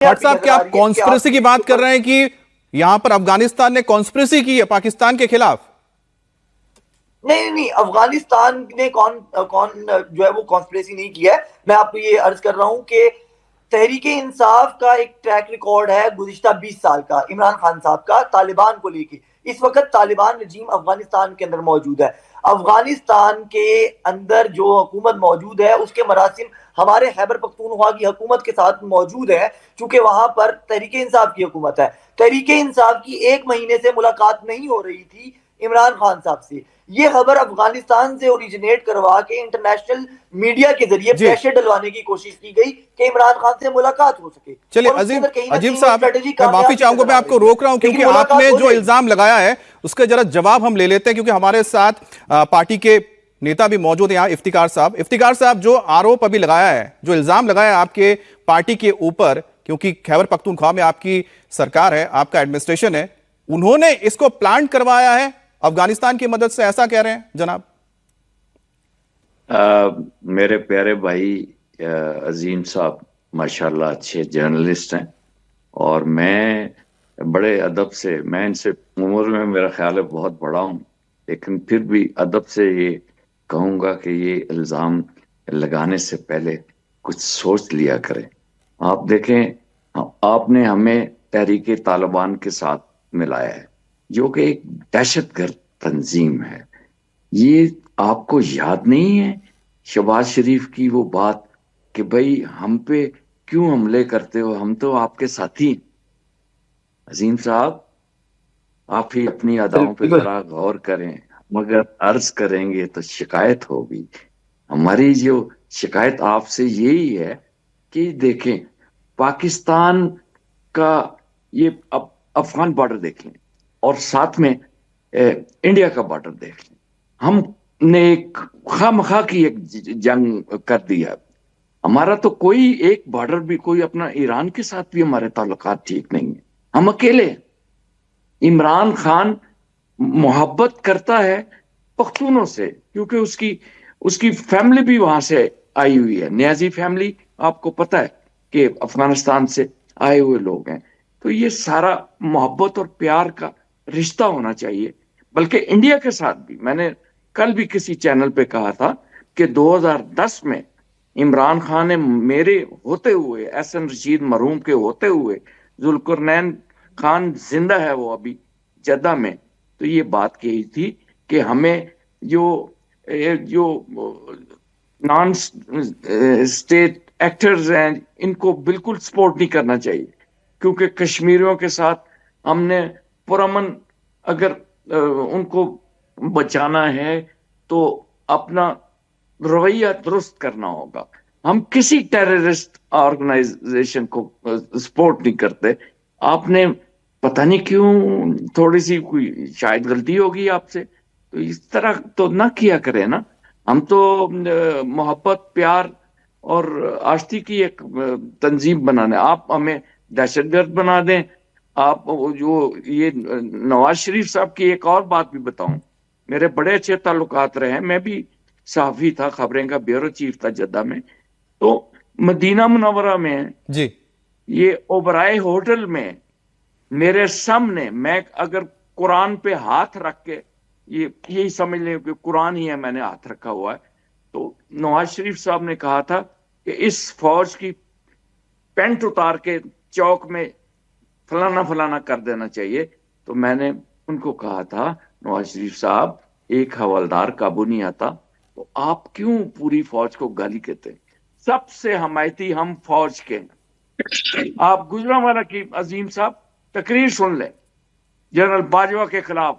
भट्ट साहब, क्या आप कॉन्स्पिरेसी की बात कर रहे हैं कि यहां पर अफगानिस्तान ने कॉन्स्पिरेसी की है पाकिस्तान के खिलाफ? नहीं नहीं, अफगानिस्तान ने कौन कौन जो है वो कॉन्स्पिरेसी नहीं किया है। मैं आपको ये अर्ज कर रहा हूं कि तहरीके इंसाफ का एक ट्रैक रिकॉर्ड है गुज़िश्ता 20 साल का, इमरान खान साहब का तालिबान को लेके। इस वक्त तालिबान रजीम अफगानिस्तान के अंदर मौजूद है। अफगानिस्तान के अंदर जो हुकूमत मौजूद है उसके मरासिम हमारे खैबर पख्तूनख्वा की हुकूमत के साथ मौजूद है, चूंकि वहां पर तहरीके इंसाफ की हुकूमत है। तहरीके इंसाफ की 1 महीने से मुलाकात नहीं हो रही थी इमरान खान साहब से। ये खबर अफगानिस्तान से ओरिजिनेट करवा के इंटरनेशनल मीडिया के जरिए प्रेशर डलवाने की कोशिश की गई कि इमरान खान से मुलाकात हो सके। चलिए अजीम साहब, मैं माफी चाहूंगा, मैं आपको रोक रहा हूं क्योंकि आपने जो इल्जाम लगाया है उसका जरा जवाब हम ले लेते हैं, क्योंकि हमारे साथ पार्टी के नेता भी मौजूद हैं यहाँ। इफ्तिकार साहब, जो आरोप अभी लगाया है, जो इल्जाम लगाया है आपके पार्टी के ऊपर, क्योंकि खैबर पख्तूनख्वा में आपकी सरकार है, आपका एडमिनिस्ट्रेशन है, उन्होंने इसको प्लान करवाया है अफगानिस्तान की मदद से, ऐसा कह रहे हैं जनाब? मेरे प्यारे भाई अजीम साहब माशाल्लाह अच्छे जर्नलिस्ट हैं, और मैं बड़े अदब से, मैं इनसे उम्र में मेरा ख्याल है बहुत बड़ा हूं, लेकिन फिर भी अदब से ये कहूंगा कि ये इल्ज़ाम लगाने से पहले कुछ सोच लिया करें। आप देखें, आपने हमें तहरीके तालिबान के साथ मिलाया है, जो कि एक दहशतगर्द तंजीम है। ये आपको याद नहीं है शहबाज शरीफ की वो बात कि भाई हम पे क्यों हमले करते हो, हम तो आपके साथी। अजीम साहब, आप ही अपनी अदाओं पे जरा गौर करें, मगर अर्ज करेंगे तो शिकायत होगी। हमारी जो शिकायत आपसे यही है कि देखें, पाकिस्तान का ये अफगान बॉर्डर देख लें और साथ में इंडिया का बॉर्डर देख लें। हमने एक खामखा की एक जंग कर दिया। हमारा तो कोई एक बॉर्डर भी, कोई अपना ईरान के साथ भी हमारे ताल्लुकात ठीक नहीं है, हम अकेले। इमरान खान मोहब्बत करता है पख्तूनों से, क्योंकि उसकी फैमिली भी वहां से आई हुई है। नियाजी फैमिली, आपको पता है कि अफगानिस्तान से आए हुए लोग हैं। तो ये सारा मोहब्बत और प्यार का रिश्ता होना चाहिए। बल्कि इंडिया के साथ भी, मैंने कल भी किसी चैनल पे कहा था कि 2010 में इमरान खान ने मेरे होते हुए, एहसन रशीद मरहूम के होते हुए, जुल्करनैन खान जिंदा है वो अभी जद्दा में, तो ये बात कही थी कि हमें जो नॉन स्टेट एक्टर्स हैं इनको बिल्कुल सपोर्ट नहीं करना चाहिए, क्योंकि कश्मीरियों के साथ हमने पुरअमन अगर उनको बचाना है तो अपना रवैया दुरुस्त करना होगा। हम किसी टेररिस्ट ऑर्गेनाइजेशन को सपोर्ट नहीं करते। आपने पता नहीं क्यों, थोड़ी सी कोई शायद गलती होगी आपसे, तो इस तरह तो ना किया करें ना। हम तो मोहब्बत, प्यार और आश्ती की एक तंजीम बनाने, आप हमें दहशतगर्द बना दें। आप जो ये नवाज शरीफ साहब की एक और बात भी बताऊं, मेरे बड़े अच्छे ताल्लुकात रहे हैं, मैं भी सहाफी था, खबरें का ब्यूरो चीफ था जद्दा में। तो मदीना मुनव्वरा में जी, ये ओबराय होटल में मेरे सामने, मैं अगर कुरान पे हाथ रख के, ये यही समझ लें कि कुरान ही है, मैंने हाथ रखा हुआ है, तो नवाज शरीफ साहब ने कहा था कि इस फौज की पेंट उतार के चौक में फलाना फलाना कर देना चाहिए। तो मैंने उनको कहा था, नवाज शरीफ साहब, एक हवलदार काबू नहीं आता, तो आप क्यों पूरी फौज को गाली कहते हैं? सबसे हमायती हम फौज के हैं। आप गुजरांवाला की अजीम साहब तकरीर सुन लें, जनरल बाजवा के खिलाफ,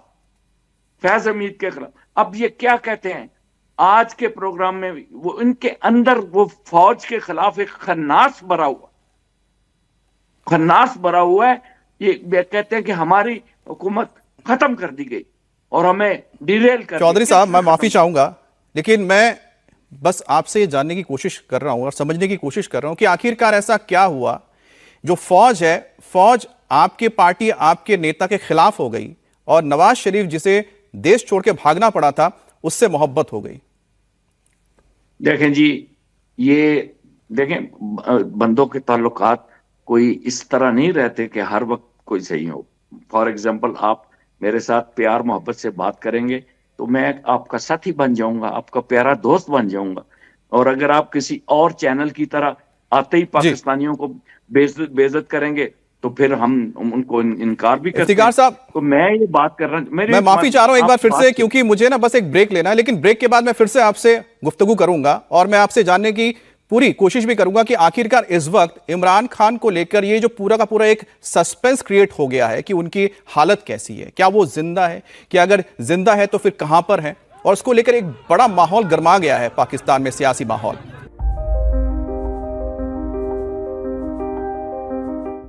फैज हमीद के खिलाफ। अब ये क्या कहते हैं आज के प्रोग्राम में, वो इनके अंदर वो फौज के खिलाफ एक खन्नास भरा हुआ है। ये कहते हैं कि हमारी हुकूमत खत्म कर दी गई और हमें डिरेल कर। चौधरी साहब, मैं माफी चाहूंगा, लेकिन मैं बस आपसे ये जानने की कोशिश कर रहा हूं और समझने की कोशिश कर रहा हूं कि आखिरकार ऐसा क्या हुआ जो फौज है, फौज आपके पार्टी, आपके नेता के खिलाफ हो गई और नवाज शरीफ जिसे देश छोड़ के भागना पड़ा था उससे मोहब्बत हो गई। देखें जी, ये देखें, बंदों के ताल्लुकात कोई इस तरह नहीं रहते कि हर वक्त कोई सही हो। फॉर एग्जाम्पल, आप मेरे साथ प्यार मोहब्बत से बात करेंगे तो मैं आपका साथी बन जाऊंगा, आपका प्यारा दोस्त बन जाऊंगा। और अगर आप किसी और चैनल की तरह आते ही पाकिस्तानियों को बेइज्जत करेंगे तो फिर हम उनको इनकार भी करते इफ्तिकार हैं। साहब, तो मैं ये बात कर रहा हूं, मैं माफी चाह रहा हूं एक बार फिर से, क्योंकि मुझे ना बस एक ब्रेक लेना है, लेकिन ब्रेक के बाद मैं फिर से आपसे गुफ्तगू करूंगा और मैं आपसे जानने की पूरी कोशिश भी करूंगा कि आखिरकार इस वक्त इमरान खान को लेकर ये जो पूरा का पूरा एक सस्पेंस क्रिएट हो गया है कि उनकी हालत कैसी है, क्या वो जिंदा है, कि अगर जिंदा है तो फिर कहां पर है, और उसको लेकर एक बड़ा माहौल गर्मा गया है पाकिस्तान में, सियासी माहौल।